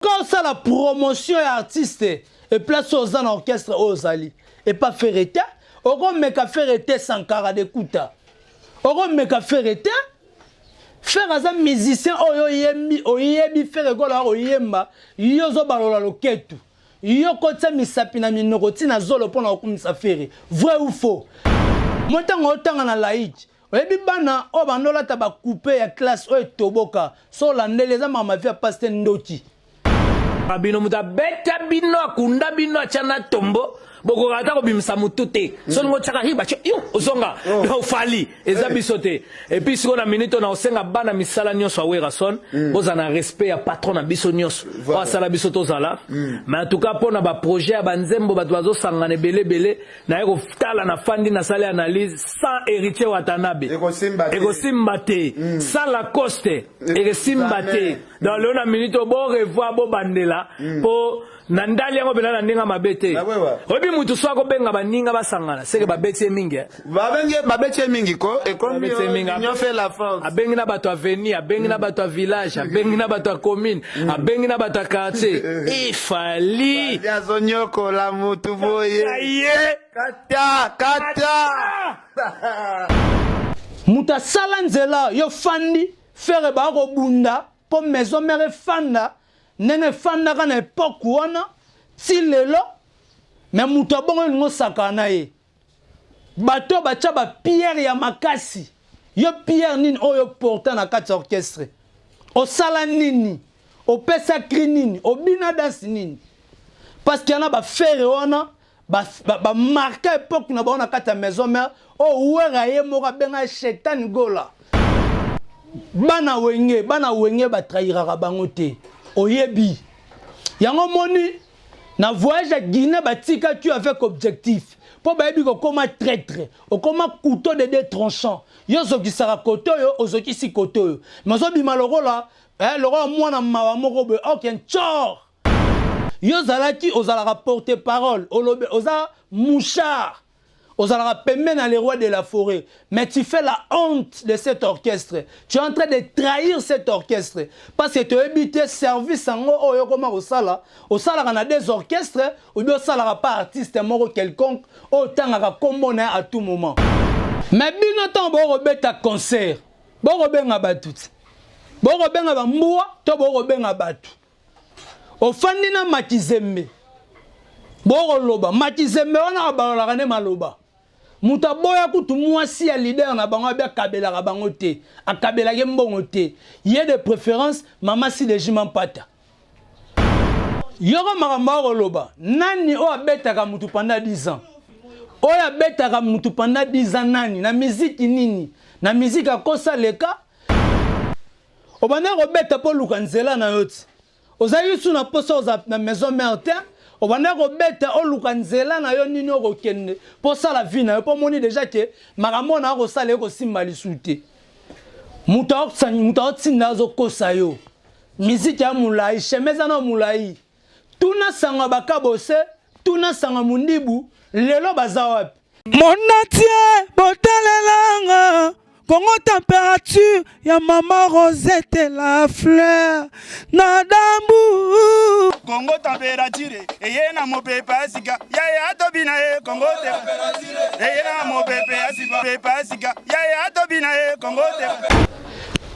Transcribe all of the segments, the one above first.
Quand ça la promotion et artiste et place aux en orchestre aux ali et pas faire été, on me faire été Sankara de Kuta. On me faire été faire un musicien oyebi faire gola oyemba yozo balola loketu. Yo kotsa misapi na minokoti na zolo pona okumisa fere. Vrai ou faux? Motango otanga na laïc. Oyebi bana o bandola taba couper ya classe o toboka. So landele za mama via paste ndoti. Bino muta beta bino akunda bino achana tombo boko gata ko bimsa mutute so ngo chaka hiba yo osonga no fali ezabisote et puis siko na minute na osenga bana misala nyonso awera son boza na respect ya patron na biso nyonso ba sala biso tozala mais en tout cas pona ba projet ya banzembo ba bazo sangana belé na yeko tala na fandi na sala analyse sans héritier Watanabe ego simbate sans la coste ego simbate dans le na minute bo revoir bo bandela po nandali yango belana ndinga mabete obi mutu swako benga baninga basangana seke babete mingi babete mingi ko ekomi nyo fait la force abengi na bato avenir abengi na bato village abengi na bato commune abengi na bato quartier ifali yazonyoko la mutu boye kata muta sala nzela yo fandi faire ba ko bunda po maison mère fanda nene fanda kana époque wana si lelo mais mutu abongo ngo sakana ye bato bacha ba pierre ya makasi yo pierre nini oyo porta na kati orchestre o sala nini o pesa nini o bina danse nini parce qu'il y en a ba faire wana ba marquer époque na bona kati maison mère o wera ye moka benga shetan gola bana wenge ba trahira bango te oyebi yango moni na voyage à Guinée batika tu avec objectif po bayebi ko koma traître o koma couteau de deux tranchants yo zoki sara koto yo ozoki si koto yo mazo bima lokola loko mwana mawa moko be aucun chor yo zalaki ozala porter parole olobe oza mouchard ozala pembe na les rois de la forêt mais tu fais la honte de cet orchestre tu es en train de trahir cet orchestre parce que tu as évité service en oyo koma osala na des orchestres ou bien osala pas artiste moko quelconque otanga kombona à tout moment mais bino temps bo robeta concert bo robenga batut bo robenga ba mbwa to bo robenga batu ofandi na Matizembe bo roloba Matizembe wana balolaka ne maloba muta boya kutu mwasi ya leader na bango bia kabela ka bango te akabela ke mbongo te ye de préférence mama si de jimampata yoro makamba roloba nani o abetaka mutu pendant 10 ans o abetaka mutu pendant 10 ans nani na musique nini na musique akosa leka obana robeta po lukanzela na yoti ozayi su na poso na maison mère obana robeta oluka nzela na yo nini okokende po sala vie na yo po moni déjà que makambo na ko sala ko simbali sute muta otsinda zo kosa yo musique ya mulai chemeza na mulai tuna sanga bakabose tuna sanga mundibu lelo bazawapi monatie botalelanga Congo température, ya maman Rosette la fleur, nadambu. Congo température, eye na mo pepa sika, ya tobina e Congo température, eye na mo pepa sika, ya tobina e Congo température.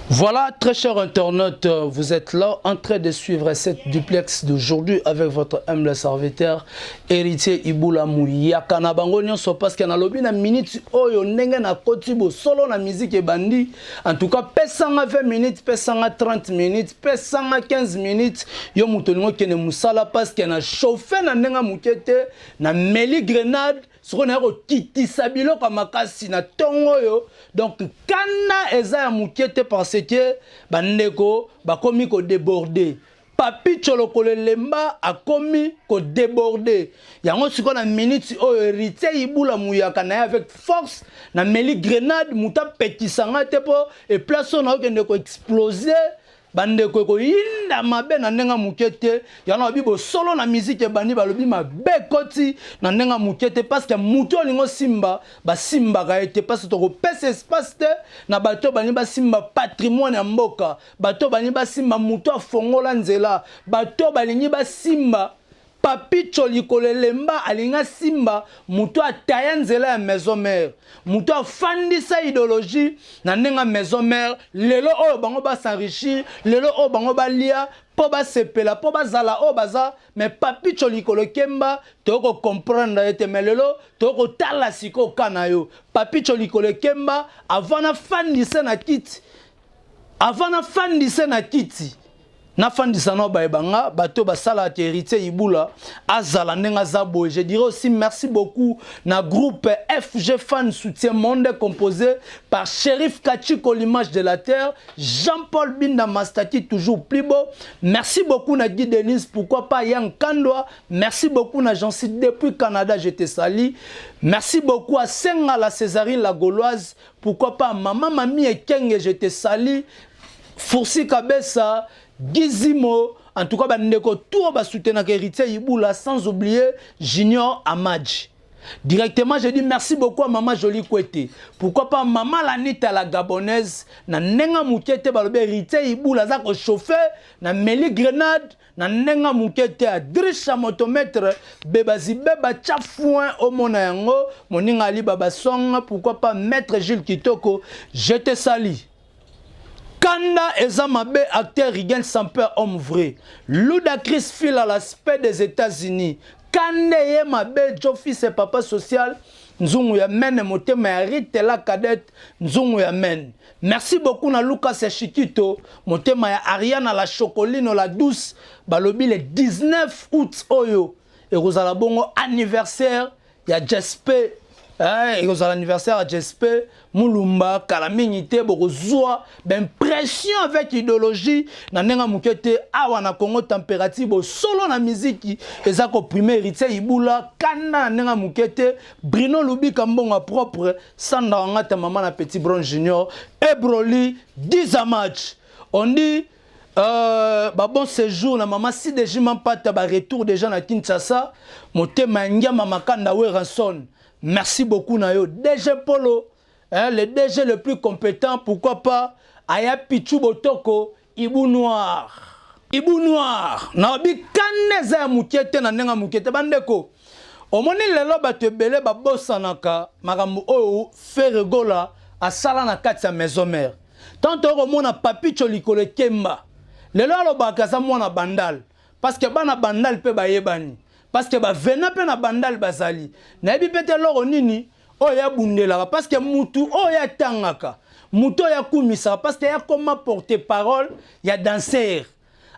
Voilà, très chers internautes, vous êtes là en train de suivre cette duplex d'aujourd'hui avec votre humble serviteur, héritier Iboula Mouyaka. Na bango nyonso parce que na lobi na minute oyo ndenge na kotibo solo na musique et bandi. En tout cas, pesanga 20 minutes, pesanga 30 minutes, pesanga 15 minutes. Yo mutoningo kene musala parce que na chauffé na ndenga mukete na meli grenade. Ce qu'on a retiti sabilo comme makasi na tongo yo donc kana eza ya mukete parce que bandeko ba komi ko déborder papi cholokole lemba a komi ko déborder yango siko na minute o héritier Iboula Mouyaka na avec force na meli grenade muta petit sanga te po et place on a ko exploser bande ko yinda mabe na ndenga mukete yana bibo solo na musique bani balobi mabe koti na ndenga mukete parce que muto lingo simba ba simba ka été parce que to pesa espace te na bato bani ba simba patrimoine ya mboka bato bani ba simba muto afongola nzela bato balingi ba simba papi cholikole lemba alinga simba muto ataya nzela ya maison mère muto afandisa idéologie na ndenga maison mère lelo oyo bango ba s'enrichir lelo oyo bango ba lia po ba sepela po ba zala oyo baza mais papi cholikole kemba toko comprendre ete mais lelo toko tala siko kana yo papi cholikole kemba avana fandisa na kiti na fandisa no baebanga bato basala héritier ibula azala ndenga zabo. Je dirais aussi merci beaucoup na groupe FG Fan Soutien Monde composé par Shérif Kachiko l'image de la terre, Jean-Paul Binda Mastaki toujours plus beau. Merci beaucoup na Guy Denise, pourquoi pas Yann Kandoa. Merci beaucoup na Jancy depuis Canada, je te salue. Merci beaucoup à Senga la Césarine la Gauloise, pourquoi pas Maman Mami et Kenge, je te salue. Foursi Kabessa, Gizimo, en tout cas, bandeko tout va soutenir héritier Iboula, sans oublier Junior Amadji. Directement, je dis merci beaucoup à Maman Jolie Kouete. Pourquoi pas Maman Lanita la Gabonaise, na nenga mukete balobe héritier Iboula zako chauffeur, na Meli Grenade, na nenga mukete a Drisha motomètre, bebazi beba chafouin au monayango, moninga Ali Baba Song, pourquoi pas Maître Gilles Kitoko, je te salue. Kanda Ezamabe, acteur Rigen Samper, homme vrai. Ludacris file à l'aspect des États-Unis. Kanda Yemabe, Jofi, c'est papa social. Nzungu Yamen, Motema Yarite la cadette. Nzungu Yamen. Merci beaucoup na Lucas Chiquito. Motema ya Ariana la Chocoline la douce. Balobi le 19 août Oyo. Et Rosala Bongo anniversaire. Ya Jespe. Et aux anniversaire à Jespe, Moulumba, Kalaminité, Borozoa, ben pression avec idéologie, Nanenga Mukete, Awana Congo température, solo na musique, et ça premier héritier Iboula, Kana Nanenga Mukete, Bruno Lubi Kambonga propre, Sanda Angata Maman na Petit Bron Junior, et Broly, 10 match. On dit, bon séjour, la maman, si déjà m'en pas retour déjà na Kinshasa, Motema Ngia Mamakanda Weranson. Merci beaucoup Nayo. DG Polo, hein, le DG le plus compétent, pourquoi pas Aya Pichou Botoko, Ibou Noir. Ibou Noir. Naobi kaneza ya mukete na nenga mukete bandeko. Omoni lelo bate belé ba bosanaka, makambo oyo Ferregola asala na kati ya maison mère. Tanto omona papi cholikole kemba. Lelo alobaka za mwana bandal parce que bana bandal pe ba yebani. Parce que ba vena pe na bandal bazali na yebi pete loro nini oya bundela parce que mutu oya tangaka mutu ya kumisa parce que ya comment porter parole ya danseur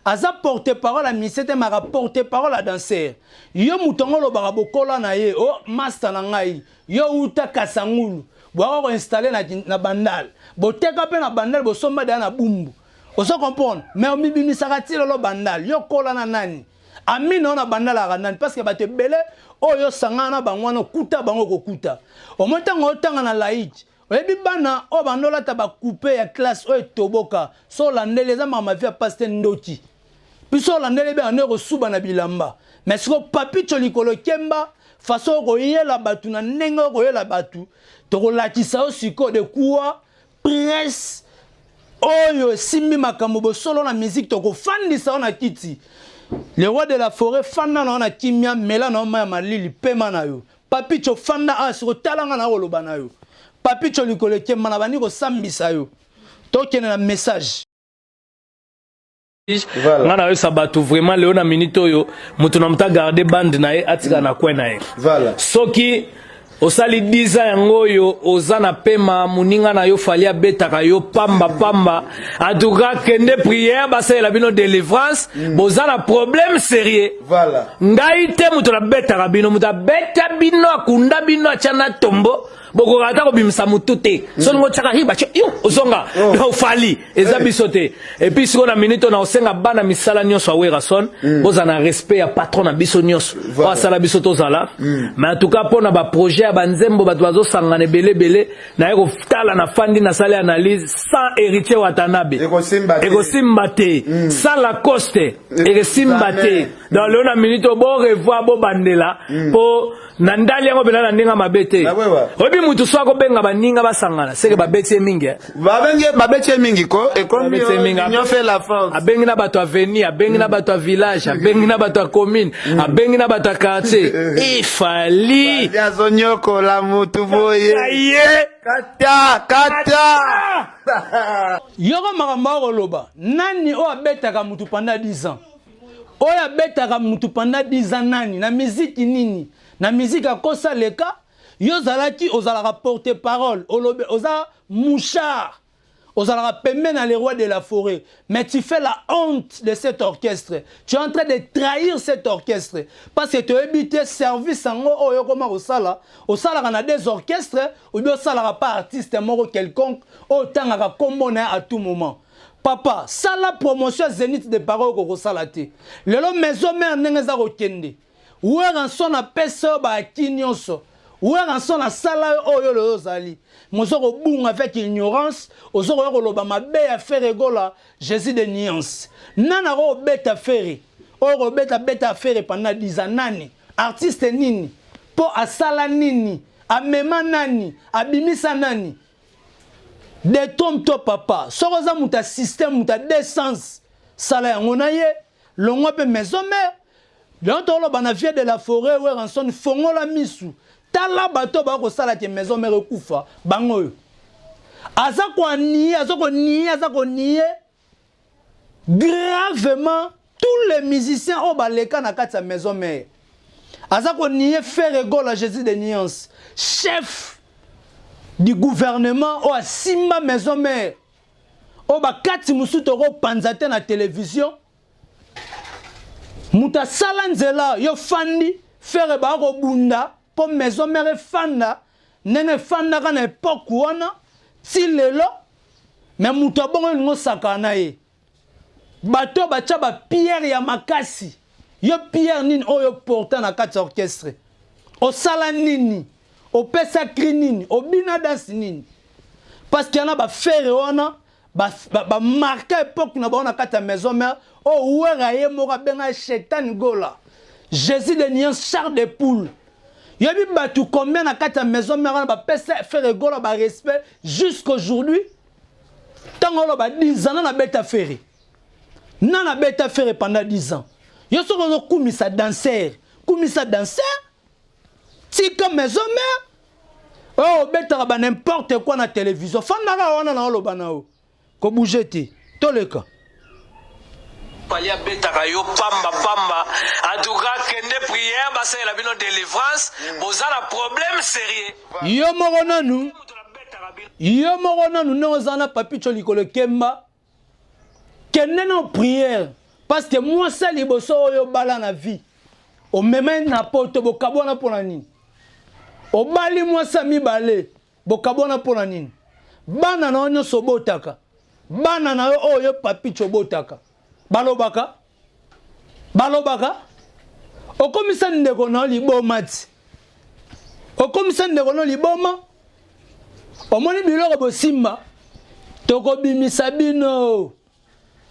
aza porter parole à misete mara porter parole à danseur yo mutongo lo bara bokola na ye o master na ngai yo uta kasangulu bo ko installer na bandal bo teka pe na bandal bo somba na bumbu oso comprendre mais o mibimisa ti lo bandal yo kola na nani Amina on a bandala ranani parce que bate belé oyo sangana bangwana kuta bango kokuta o montango otanga na laïc oyebi bana o bandola ta ba couper ya classe o toboka so landele za mama via pasteur ndoti piso landele be anero suba na bilamba mais siko papi cholikolo kemba façon ko yela batu na nengo ko yela batu to ko latisa o siko de kuwa presse oyo simbi makambo bo solo na musique to ko fandisa on a kiti. Le roi de la forêt, fanda na kimia, mela na ma malili, pema na yo. Papi cho fanda a sur talanga na oloba na yo. Papi cho likole kema na bani ko sambisa yo. Tokene na message. Ngana yo sabatu vraiment Léona Minito yo, mutu na mta garder bande na ye atika na kwen na ye. Voilà. Soki osali 10 ans yango yo ozana pema muninga na yo falia betaka yo pamba en tout cas kende prière basa la bino délivrance bozana problème sérieux voilà ngai te muto la betaka bino muta beta bino akunda bino achana tombo boko kata ko bimsa mutute so ngo chaka hiba yo ozonga do fali ezabisote et puis siko na minute na osenga bana misala nyonso awera son bozana respect ya patron na biso nyonso wa sala biso tozala mais en tout cas pona ba projet ya banzembo bato bazosangana belebele na ye kotala na fandi na sali analyse sans héritier Watanabe ekosimba te sans Lacoste ekosimba te dans le na minute bo revoir bo bandela po na ndali yango bena na ndinga mabete obi mutu swako benga baninga basangana seke babeti mingi babeti mingi ko ekomi nyo fait la France abengi na bato avenir abengi na bato village abengi na bato commune abengi na bato quartier ifali yazonyoko la mutu boye kata yoko makambo koloba nani o abetaka mutu pendant 10 ans oyo abetaka mutu pendant 10 ans nani na miziki nini na musique à kosa leka yozalaki ozalaka porter parole oza mouchard ozalaka pembe na les rois de la forêt mais tu fais la honte de cet orchestre tu es en train de trahir cet orchestre parce que tu as évité service en oyo koma osala kana des orchestres ou bien osala pas artiste moko quelconque otanga kombona à tout moment. Papa, ça la promotion zénith de parole ko sala te lelo maison mère nengeza ko kende ou en son a peso ba kinyonso ou en son a sala oyo le ozali mozoko bunga avec ignorance ozoko ko loba mabe ya faire gola Jésus de nuance nana ro beta faire oro beta faire pendant 10 ans nani artiste nini po asala nini amema nani abimisa nani détrompe-toi papa soroza muta système muta décence sala yango na ye longo pe maison mère L'autre bana vie de la forêt où en son fongo la misu tala bato ba ko sala ke maison mère kufa bango azako nié gravement tous les musiciens au baleka na kati maison mère azako nié faire égale à Jésus de nuance chef du gouvernement au simba maison mère au ba kati musu toko panzate na télévision muta salanzela yo fandi faire ba ko bunda po maison mère fanda nene fanda kana époque wana si lelo mais muta bongo ngo sakana ye bato bacha ba pierre ya makasi yo pierre nini oyo portant na kati orchestre o sala nini o pesa crinini o bina dance nini parce qu'il y en a ba faire wana ba marquer époque na ba na kati maison mère o wera ye moka benga Shetan Gola Jésus de nuance char de poule yobi batu combien na kati maison mère ba pesa faire gola ba respect jusqu'aujourd'hui tango lo ba 10 ans na beta faire nana beta faire pendant 10 ans yo soko kumisa danseur tika maison mère oh beta ba n'importe quoi na télévision fandaka wana na lo banao ko bouger te toleka palia betaka yo pamba en tout cas kende prière basa la bino délivrance bozala problème sérieux yo moko nanu nozana papi cho likolo kemba kende na prière parce que moi ça liboso oyo bala na vie o meme na poto bokabona pona nini o bali moi ça mi balé bokabona pona nini bana na onyo sobotaka bana na oyo papi cho botaka balobaka okomisa ndeko na liboma ti okomisa ndeko na liboma omoni biloko bosimba tokobimisa bino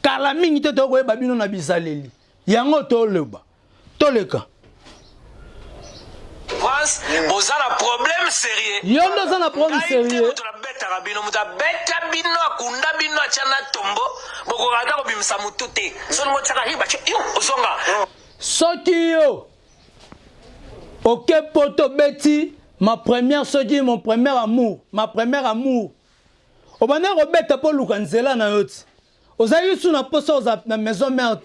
kala mingi te tokoyeba bino na bisaleli yango toloba toleka France bozala problème sérieux yondo za na problème sérieux bino muta beta bino akunda bino achana tombo boko kata ko bimisa mutute so ngo tsaka hiba yo osonga soki yo OK poto beti ma première soki mon premier amour obana ko beta po lukanzela na yoti ozayi su na poso na maison mère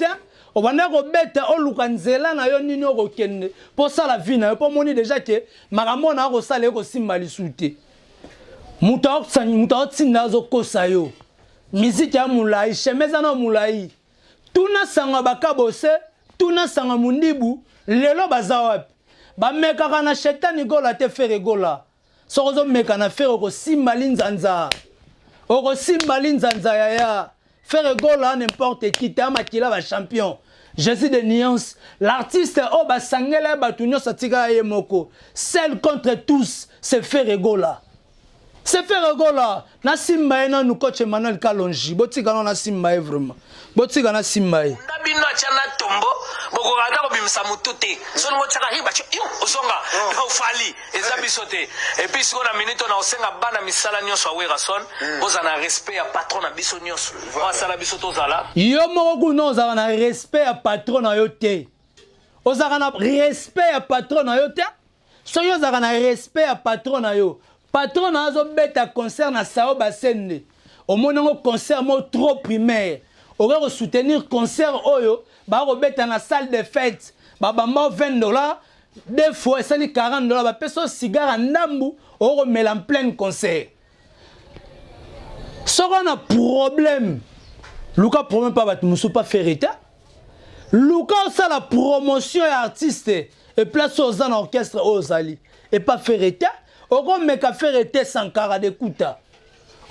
obana ko beta o lukanzela na yo nini ko kende po sala vie na yo po moni déjà que makamona ko sala ko simbali sute muta otsinda zo kosa yo musique ya mulai shemeza na mulai tuna sanga bakabose tuna sanga mundibu lelo bazawapi ba mekaka na Shetan Gola te faire gola sokozo meka na faire ko simbali nzanza oko simbali nzanza ya faire gola n'importe qui ta makila ba champion Jésus de Nuance, l'artiste Oba Sangela Batunyo Satika Yemoko, celle contre tous, c'est Ferregola. C'est Ferregola. Na Simba na nous coach Emmanuel Kalonji. Botika na Simba vraiment. Botika na Simba. Ndabino achana tombo, boko gata ko bimsa mutute. So ngo chaka hiba yo osonga ufali ezabisote. Et puis siko na minute na osenga bana misala nyonso awera son, boza na respect ya patron na biso nyonso. Wa sala biso tozala. Yo moko kuno ozala na respect ya patron na yo te. Ozala na respect ya patron na yo te. So yo ozala na respect ya patron na yo. Patron na zo beta concert na Sao Basende. Au moins concert mo trop primaire. On va soutenir concert oyo, ba ko beta na salle de fête. Ba bamba $20, deux fois ça ni $40 ba peso cigare ndambu, on remet en plein concert. Ça on a problème. Luka problème pas bat musu pas ferita. Luka ça la promotion et artiste et place aux orchestre aux ali et pas ferita. Oko meka ferete Sankara de Kuta.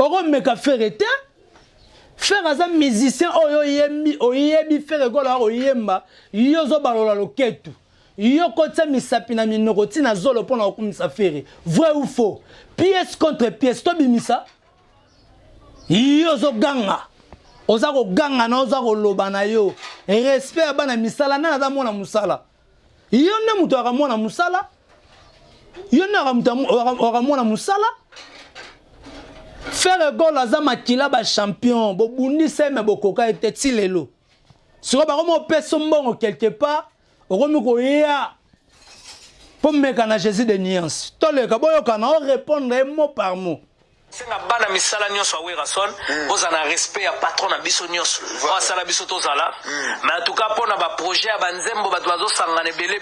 Oko meka ferete faire as un musicien oyo yembi oyebi faire gola oyemba yozo balola loketu. Yo kotsa misapi na minokoti na zolo pona okumisa fere. Vrai ou faux? Pièce contre pièce to bimisa. Yozo ganga. Ozako ganga na ozako loba na yo. Respect bana misala na za mona musala. Yo ne muto akamona musala. Yona ramona musala faire gol aza makila ba champion bo bundi seme bokoka ete tilelo siko ba komo peso mbongo quelque part okomi ko ya pour meka na Jésus de Nuance toleka boyoka na répondre mot par mot. Senga bana misala nyonso awera son, boza na respect ya patron na biso nyonso. Wa sala biso tozala. Mais en tout cas pona ba projet ya banzembo bato bazo sangana belé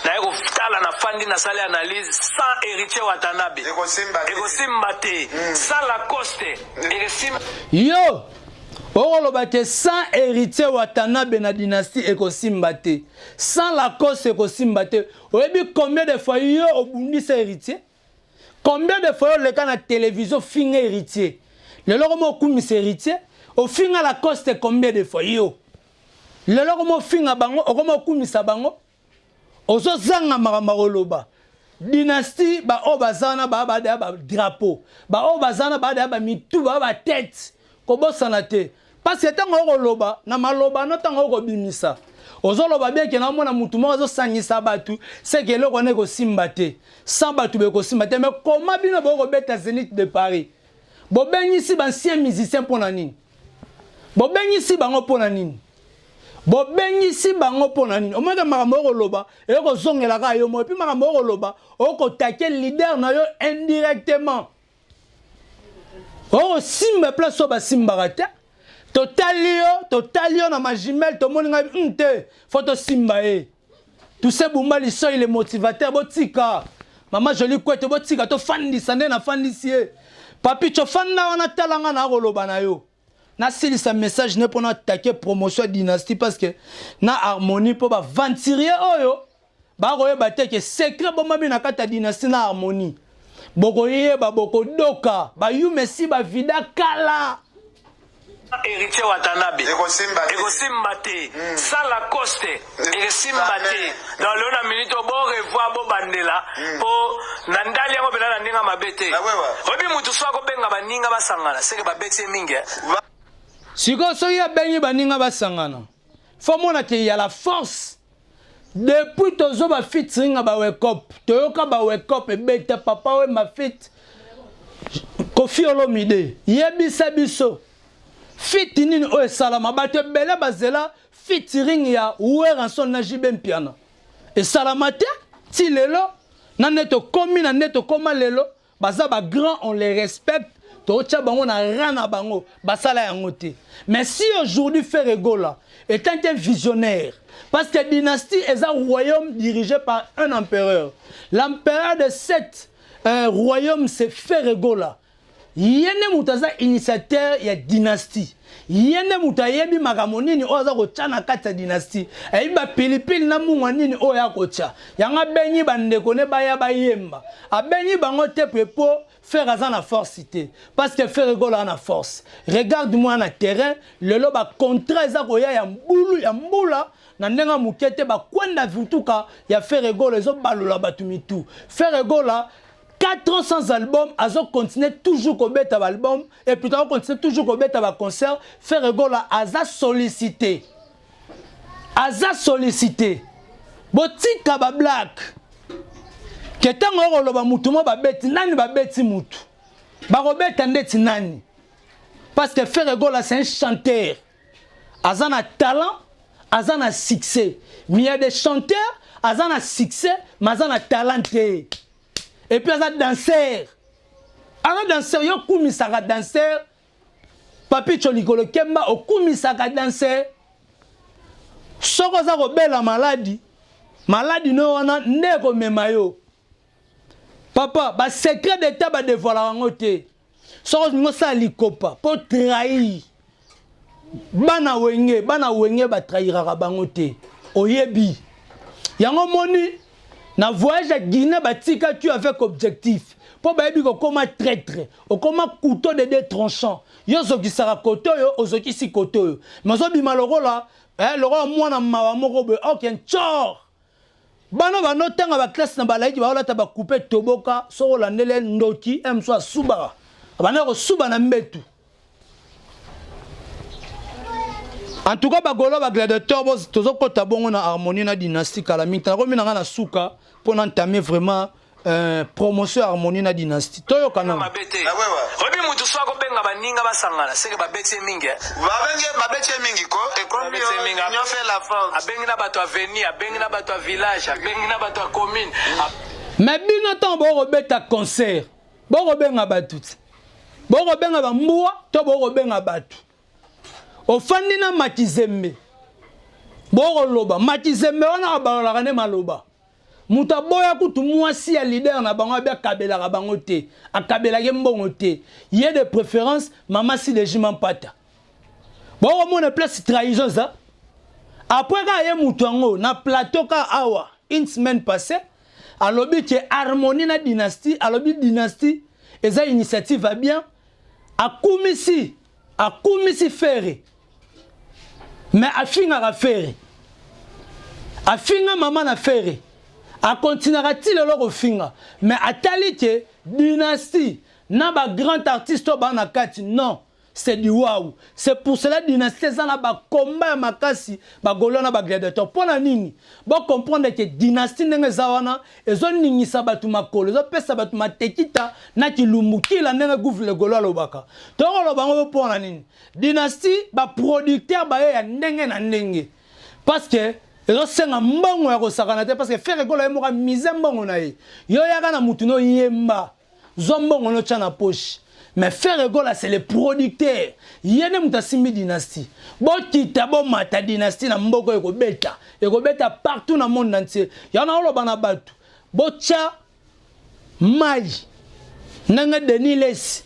na yeko tala na fandi na sala analyse sans héritier Watanabe. Ego simbate, sans la coste. Yo Oloba te sans héritier Watanabe na dynastie eko simbate. Sans la coste eko simbate. Oyebi combien de fois yo obundi sa héritier? Combien de fois le cas na télévision finge héritier? Le logo kumi héritier, au fin à la coste combien de fois yo? Le logo finga bango, au komo kumi sa bango. Ozo zanga marambaroloba. Dynastie ba obazana ba drapeau. Ba obazana ba mitu ba tête. Kobo sanate. Parce que tango loba na maloba no tango bimisa. Ozoloba bien que na mona mutu mo zo sangisa batu c'est que le connaît ko simbate sans batu be ko simbate mais comment bino bo beta Zénith de Paris bo benyi si ancien musicien pona nini bo benyi si bango pona nini bo benyi si bango pona nini o mwaka makambo ko loba e ko zongela ka yo mo puis makambo ko loba o ko taquer leader na yo indirectement o simba place o ba simbarata Totalio na majimel to moninga nte photo simba e tout ce bumba liso il est motivateur botika mama joli kwete botika to fandi sande na fandi sie papi cho fanda wana talanga na koloba na yo na silisa message ne pona attaquer promotion dynastie parce que na harmonie po ba venturier oyo ba roye bateke secret bomba bina kata dynastie na harmonie boko yeba boko doka ba yu messi ba vida kala héritier Watanabe ego simbate sans la coste ego simbate dans le minute bo revoir bo bandela po nandali yango bela na ndinga mabete obi mutu swako benga baninga basangana seke babete mingi siko so ya bengi baninga basangana faut mona te ya la force depuis tozo ba featuring ba wake up toyoka ba wake up ebeta papa we ma fit Koffi Olomide yebisa biso fitini o salama bato bele bazela featuring ya Weranson na Jibem Piana et salamate ti lelo na neto komi na neto koma lelo baza ba grand on les respecte to tia bango na rana bango basala yango te mais si aujourd'hui Ferregola est un visionnaire parce que dynastie est un royaume dirigé par un empereur, l'empereur de cet royaume c'est Ferregola. yene mutaza initiateur ya dynastie yene mutayebi magamonini oza ko tchana kata dynastie ayiba pilipili na mungwa nini oya ko tcha yanga benyi bandeko ne baya bayemba abenyi bango te pepo faire ça na force té parce que faire gola na force regarde-moi na terrain le loba contrat za ko ya mbulu ya mbula na ndenga mukete ba kwenda vituka ya faire gola zo balola batumitu faire gola 4 ans sans album, Azo continue toujours à mettre un album et puis on continue toujours à mettre un concert. Faire gola Aza sollicité. Aza sollicité. Botika ba black. Ketango rolo ba mutu mo ba beti nani ba beti mutu. Ba robeta ndeti nani. Parce que faire gola c'est un chanteur. Aza na talent, Aza na succès. Mais il y a des chanteurs, Aza na succès, mais Aza na talent. Et puis, il y a des danseurs. Alors, danseur, il y a un danseur. Papi Cholikolo Kemba, au kumisaka danseur. Soko za robela maladie. Maladie no wana ndeko memayo. Papa, ba secret d'état ba dévoiler ngote. Soko ngo sa likopa pour trahir. Bana wenge ba trahira bangote. Oyebi. Yango moni na voyage à Guinée, batika tu avec objectif. Pour baby ko koma traître, o koma couteau de deux tranchants. Yo zoki sara koto yo, ozoki si koto yo. Mazo bi maloro la, le roi mwana mawa moko be aucun chor. Bano ba notanga ba classe na balaiki ba olata ba couper toboka, so la nele ndoki, emso suba. Bana ko suba na mbetu. En tout cas, bagolo ba gladiateur boss tozo kota bongo na harmonie na dynastie kala minta ko minanga na suka pour entamer vraiment promotion harmonie na dynastie. Toyo kana. Mabete. Obi mutu swa ko benga baninga basangala seke babete mingi. Babenge babete mingi ko ekomi yo fait la force. Abengi na bato avenir, abengi na bato village, abengi na bato commune. Mais bino tan bo robeta concert. Bo robenga batut. Bo robenga ba mbuwa to bo robenga batu. Ofandi na Matizembe. Boro loba. Matizembe wana balola ne maloba. Muta boya kutu mwasi ya leader na bango abia kabela ka bango te. Akabela ke mbongo te. Yé de préférence mama si de jiman pata. Boro mona place trahison ça. Après ka ye mutu ngo na plateau ka awa une semaine passée alobi ke harmonie na dynastie alobi dynastie eza initiative va bien akumisi ferre. Mais afinga ra ferre. Afinga maman na ferre. A continuera ti le loro finga. Mais atali ke dynastie na ba grand artiste ba na kati non, c'est du waouh. C'est pour cela dynastie ça na ba combat makasi ba golo na ba gladiateur. Pona nini? Bo comprendre que dynastie ndenge zawana ezo ningisa batu makolo, ezo pesa batu matekita na kilumuki la ndenge gouvle golo lobaka. Toko lobango pona nini? Dynastie ba producteur ba ya ndenge na ndenge. Parce que ezo senga mbongo ya kosakana te parce que faire golo e moka mise mbongo na ye. Yo yaka na mutu no yemba. Zombongo no tcha na poche. Mais faire gola c'est le producteur. Yene mutasimbi dynastie. Bo kita bo mata dynastie na mboko eko beta. Eko beta partout na monde entier. Yana olo bana batu. Bo tcha mai. Nanga Deniles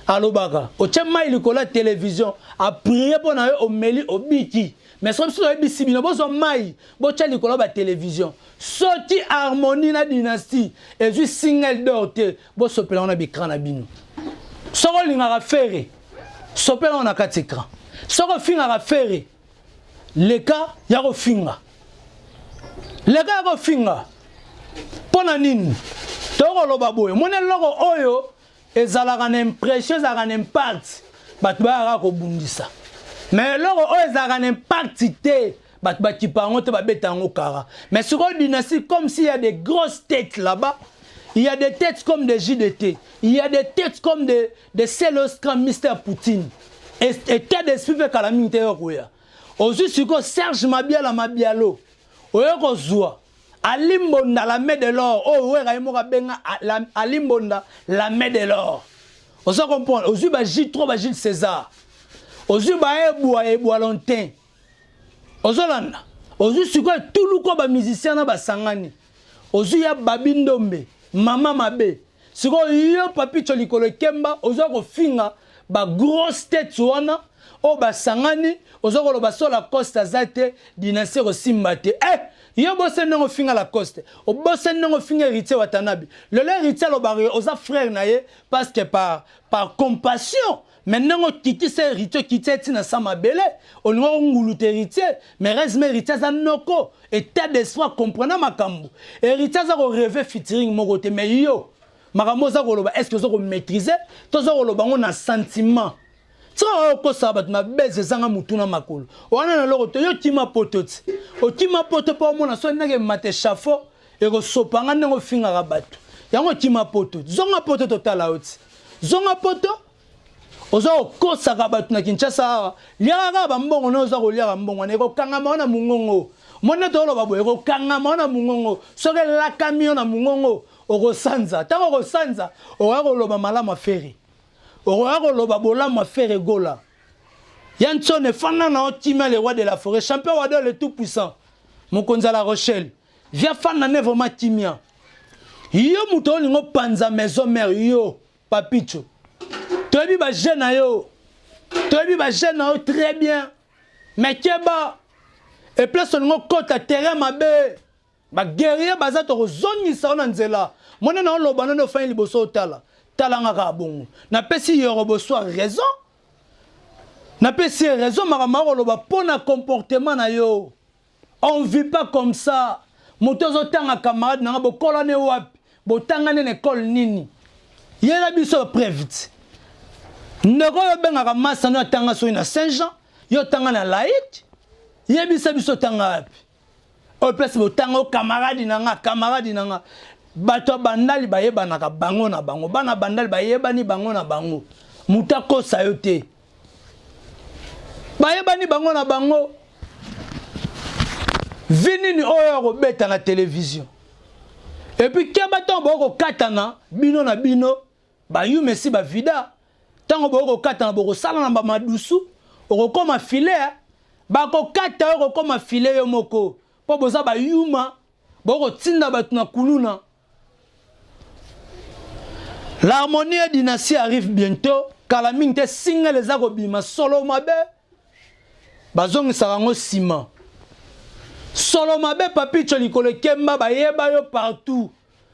alobaka. O tcha mai likola télévision. A prier pour na yo omeli obiki. Mais comme si on bisibi no bo so mai. Bo tcha likola ba télévision. Sorti harmonie na dynastie. Et juste single d'orte. Bo so pela na bikran na bino. Soko lingara ferre. Sopela on a 4 écrans. Soko finga ferre. Le cas yako finga. Le cas yako finga. Pona nini? Toko loba boye. Mone loko oyo ezalaka na impression ezalaka na impact. Batu ba ko bundisa. Mais loko oyo ezalaka na impact te. Batu ba kipango te ba betango kara. Mais sur une dynastie comme s'il y a des grosses têtes là-bas. Il y a des têtes comme des JDT. Il y a des têtes comme des Selostra, Mr. Poutine. Et tête d'esprit fait calamité. Aujourd'hui, Serge Mabiala Mabialo. Oyoko Zoua. Alimbonda la main de l'or. Oh, ouais, Raimoka Benga. Alimbonda la main de l'or. On se comprend. Aujourd'hui, J3, Gilles César. Aujourd'hui, Eboua Lontin. Aujourd'hui, tout le monde musicien na basangani. Aujourd'hui, il y a Babindombe. Mama Mabe, siko yo Papito likolo kemba ozo ko finga ba grosse tête wana o ba sangani ozo ko loba so la Coste zate dynastie ko simbate yo bosse ndongo finga la Coste o bosse ndongo finga héritier Watanabe le héritier lo ba oza frère na ye parce que par compassion maintenant kiti c'est héritier kiti tina sama belé on ngulu héritier mais reste héritier za noko état d'espoir comprenant makambo héritier za ko rêver featuring mon côté mais yo makambo za ko loba est-ce que zo ko maîtriser to zo ko loba on a sentiment tu ko sabat ma beze zanga mutuna makolo wana na loko to yo tima pototi o tima poto pa mona so ndenge mate chafo e ko sopanga ndenge finga ka bato yango tima poto zonga poto totala oti zonga poto ozo ko saka bato na Kinshasa liaka ba mbongo no ozo ko liaka mbongo ne ko kangama na mungongo mona to lo babo e ko kangama na mungongo so ke la camion na mungongo o ko sanza tango ko sanza o ga ko loba malama feri o ga ko loba bolama feri gola Yanson fana na otima le roi de la forêt champion roi le tout puissant Mokonza la Rochelle via fana ne vraiment timia yo muto lingo panza maison mère yo Papito tobi ba jeune yo très bien mais keba et place lingo kota terrain mabe ba guerrier baza to zonisa na nzela mona na loba no fa liboso tala talanga ka bongo na pesi yo boso raison na pesi raison makamako loba pona comportement na yo on vit pas comme ça motozo tanga camarade na bo kolane wapi bo tanga ne école nini yela biso prévite ndeko yo benga ka massa no tanga so na Saint-Jean yo tanga na laïque yebisa biso tanga wapi o place bo tanga camarade nanga bato bandali bayeba na bango na bango bana bandali bayeba ni bango na bango mutako sayote bayeba ni bango na bango vini ni oyo ko beta na télévision et puis kebaton boko katana bino na bino ba yu mesi ba vida tango boko katana boko sala na ba madusu oko koma filet ba ko kata oko koma filet yo moko po boza ba yuma boko tinda batu na kuluna. L'harmonie dynastie arrive bientôt. Kalaming te singa les agobima solo mabe. Bazong sarango ciment. Solo mabe Papito likolo kemba ba yeba yo partout.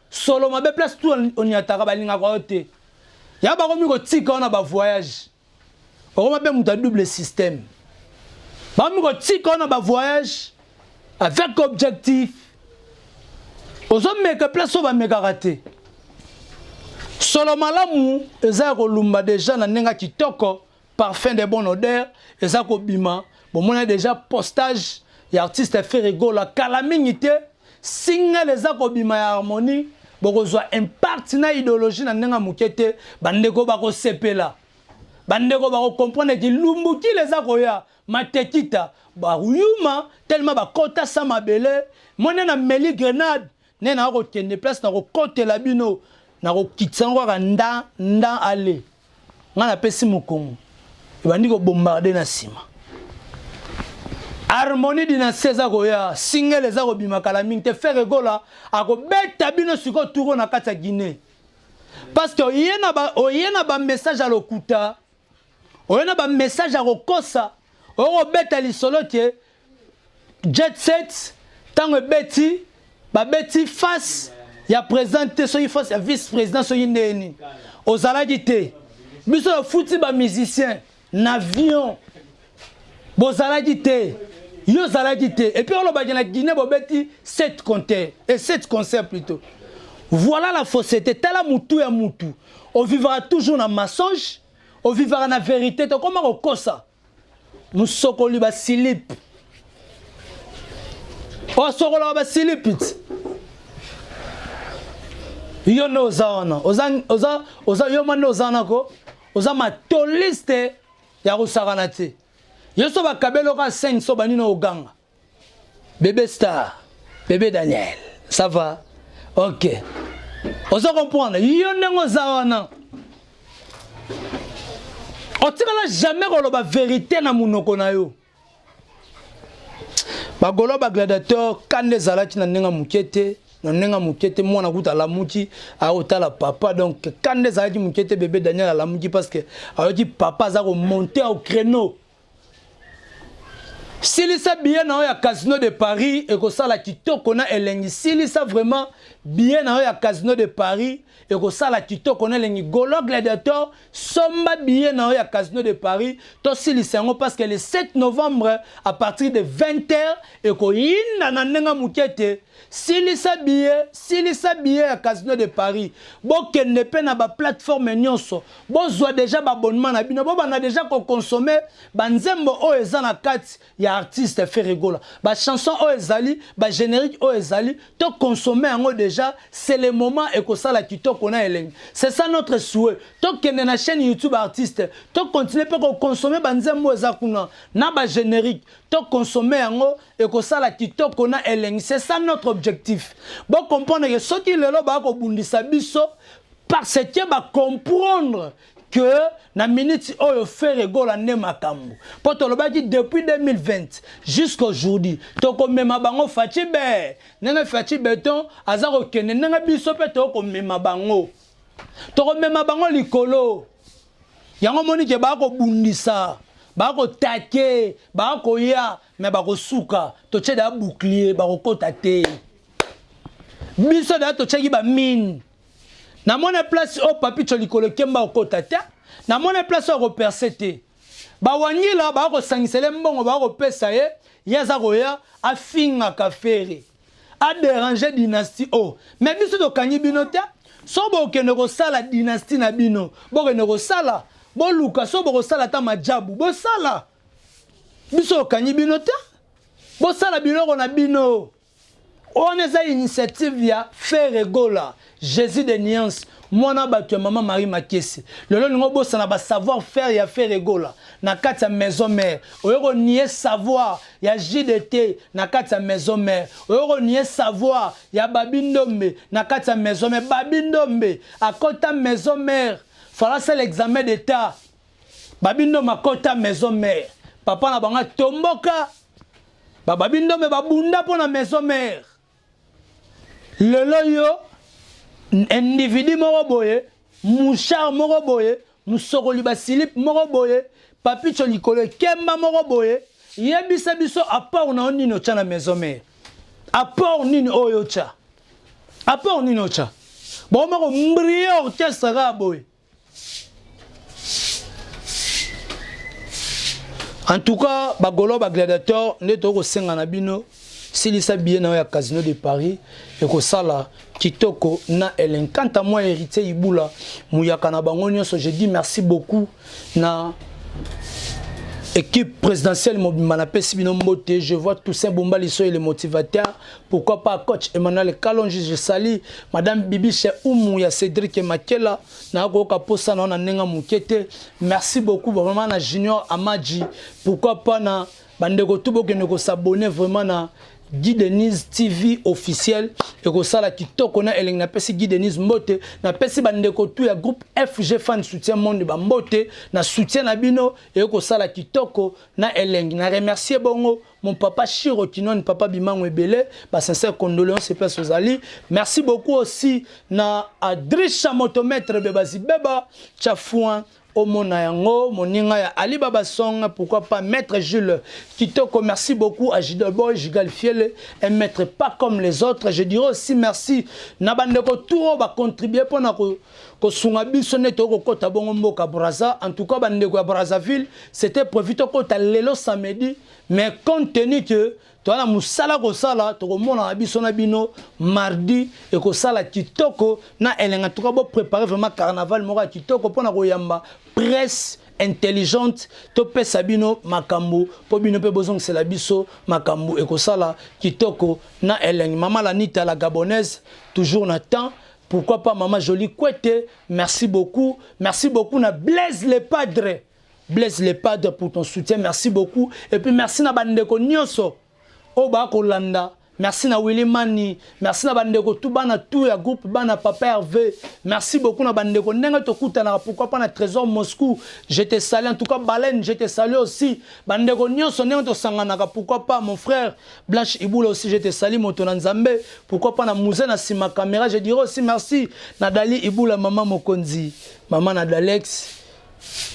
Solo mabe place tout on y ataka balinga kwa ote. Ya ba komi ko tika on a ba voyage. Ba mabe muta double système. Ba mi ko tika on a ba voyage avec objectif. Ozo meka place o ba meka raté. Solo malamu eza ko lumba déjà na nenga kitoko parfum de bonne odeur eza ko bima bon mona déjà postage ya artiste Ferrego la kalamingité singa eza ko bima ya harmonie boko zo impact na idéologie na nenga mukete bandeko ba ko sepela bandeko ba ko comprendre ki lumbuki eza ko ya matekita ba yuma tellement ba kota sa mabele mona na meli grenade nena ko kende place na ko côté la bino na ko kitsango ka nda ale ngana pesi mukongo ebandi ko bombarder na sima harmonie dynastie za ko ya single za ko bima Kalaming te Ferrego la ako beta bino siko touro na kati ya Guinée parce que oyena ba message à lokuta oyena ba message à kokosa oro beta lisolo ke jet set tango beti ba beti face ya présenté so il faut ya vice président so yindeni ozalaki te biso futi ba musicien n'avion bozalaki te yo zalaki te et puis on ba na Guinée bobeti 7 concerts et 7 concerts plutôt voilà la fausseté tala mutu ya mutu on vivra toujours na mensonge on vivra na vérité to comment okosa musokoli ba slip o sokolo ba slip yo no zaona oza yo mano zana ko oza matoliste ya kusakana te yo so bakabelo ka 5 so banino oganga bébé star bébé Daniel ça va OK oza comprendre yo nengo zaona otikala jamais ko loba vérité na munoko na yo bagolo ba gladiateur kande zalaki na nenga mukete nenga mukete mwana kuta la muti a otala papa donc quand des a dit mukete bébé Daniel à la muti parce que a dit papa ça monter au créneau. S'il ça bien dans le casino de Paris et que ça la kitoko na elengi s'il ça vraiment bien dans le casino de Paris et que ça la kitoko na elengi Golo Gladiator somba bien dans le casino de Paris to s'il c'est parce que le 7 novembre à partir de 20h et que yinda na nenga mukete s'il ça bien à casino de Paris bon que ne pe na ba plateforme nyonso bon zo déjà ba abonnement na bino bon na déjà ko consommer banzembo o ezana kati ya artiste Ferregola ba chanson o ezali ba générique o ezali to consommer ngo déjà c'est le moment et que ça la kitoko na eleng c'est ça notre souhait to kende na chaîne YouTube artiste to continuer pe ko consommer banzembo ezakuna na ba générique to consommer ngo et que ça la kitoko na eleng c'est ça notre objectif bon comprendre que ce qui lelo ba ko bundisa biso parce que ba comprendre que na minute oyo Ferregola ne makambo poto lobaki depuis 2020 jusqu'à aujourd'hui toko mema bango Fachibe nenge Fachibe ton azako kene nenge biso pe toko mema bango likolo yango moni ke ba ko bundisa ba ko take ba ko ya me ba ko suka to tcheda bouclier ba ko kota te biso da to tcheki ba mine na mona place au papi cholikolo kemba okota te na mona place au percete ba wanyila ba ko sangisele mbongo ba ko pesa ye yaza ko ya afinga kafere a déranger dynastie o mais biso to kanyi bino te so bo ke ne ko sala dynastie na bino bo ke ne ko sala bo luka so bo ko sala ta majabu bo sala biso kanyi bino te bo sala biloko na bino. On a une initiative via Ferregola, Jésus de Nuance, moi na batu maman Marie Makesi. Le long ngo bossa na ba savoir faire ya Ferregola na kati ya maison mère. Oyoko nier savoir ya JDT na kati ya maison mère. Oyoko nier savoir ya Babindombe na kati ya maison mère. Babindombe à kota maison mère. Fala c'est l'examen d'état. Babindombe à kota maison mère. Papa na banga tomboka. Babindombe babunda pour la maison mère. Le loyo individu moko boye mouchard moko boye musokoli basilip moko boye papi cholikolo kemba moko boye yebisa biso apport na nino cha na maison mère apport nini oyo cha apport nino cha bon mako mbrier orchestre ga boye. En tout cas bagolo ba gladiateur neto ko senga na bino s'il ça bien dans le casino de Paris et que ça là kitoko na elen quant à moi héritier ibula muyaka na bango nyonso je dis merci beaucoup na équipe présidentielle Mobimanape Sibino Mbote, je vois Toussaint Bomba Lisso et les motivateurs. Pourquoi pas coach Emmanuel Kalonji, je salue Madame Bibi chez Oumou, ya Cédric Makela, na Goka Posa na Nenga Mukete. Merci beaucoup vraiment na Junior Amadji. Pourquoi pas na Bandeko Tubo que nous s'abonner vraiment na Guy Denise TV officiel et que ça la kitoko na eleng na pesi Guy Denise Mbote na pesi bandeko tout ya groupe FG fan soutien monde ba Mbote na soutien na bino et que ça la kitoko na eleng na remercier bongo mon papa Chiro Kinon papa Bimango Ebele ba sincère condoléances et aux Ali. Merci beaucoup aussi na Adrisha motomètre bebazi beba chafouan Omona yango, moninga ya Ali Baba Song, pourquoi pas Maître Jules Kitoko, merci beaucoup à Gidelboy, Gigal Fiele, un maître pas comme les autres. Je dirais aussi merci Nabandeko Touro va contribuer pour que Sungabi Soneto Kota Bongombo Kabraza. En tout cas, Bandeko Brazzaville, c'était prévu Kota Lelo samedi, mais compte tenu que toana musala ko sala to ko mona biso na bino mardi et ko sala kitoko na elenga to ko préparer vraiment carnaval moko kitoko pona ko yamba presse intelligente to pesa bino makambo po bino pe bozong c'est la biso makambo et ko sala kitoko na elenga maman Lanita la gabonaise toujours na temps. Pourquoi pas maman Jolie Kouete, merci beaucoup na Blaise le Padre. Blaise le Padre pour ton soutien, merci beaucoup et puis merci na bandeko nyonso Oba Kolanda merci na Willy Mani, merci na bandeko tout bana tout ya groupe bana Papa Hervé, merci beaucoup na bandeko ndenge tokutana pourquoi pas na Trésor Moscou, je te salue en tout cas Baleine, je te salue aussi bandeko nyonso ndenge tosanganaka pourquoi pas mon frère Blanche Iboula aussi je te salue moto na Nzambe, pourquoi pas na Mouze na sima caméra, je dirais aussi merci na Dali Iboula maman Mokonzi, maman Nadalex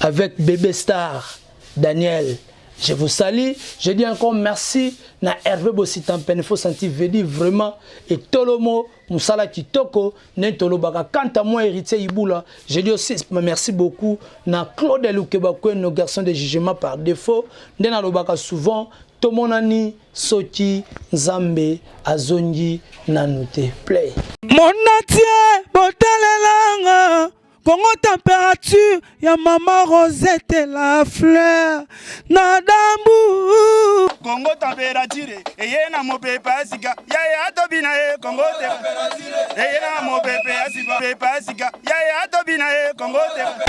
avec bébé star Daniel. Je vous salue, je dis encore merci na Hervé Bossitampen, il faut sentir vedi vraiment et Tolomo Moussala Kitoko, Nentolo Baka, quant à moi héritier Iboula, je dis aussi merci beaucoup na Claude Loukebakwe, nos garçons de jugement par défaut, Nena Lobaka souvent, Tomonani, Soti, Nzambe, Azongi, Nanoute, play. Mon atier, botalelanga. Congo température, ya maman Rosette la fleur, Nadambu. Congo température, eye na mopepa sika, ya atobina Congo température, eye na mopepa sika, ya atobina Congo température.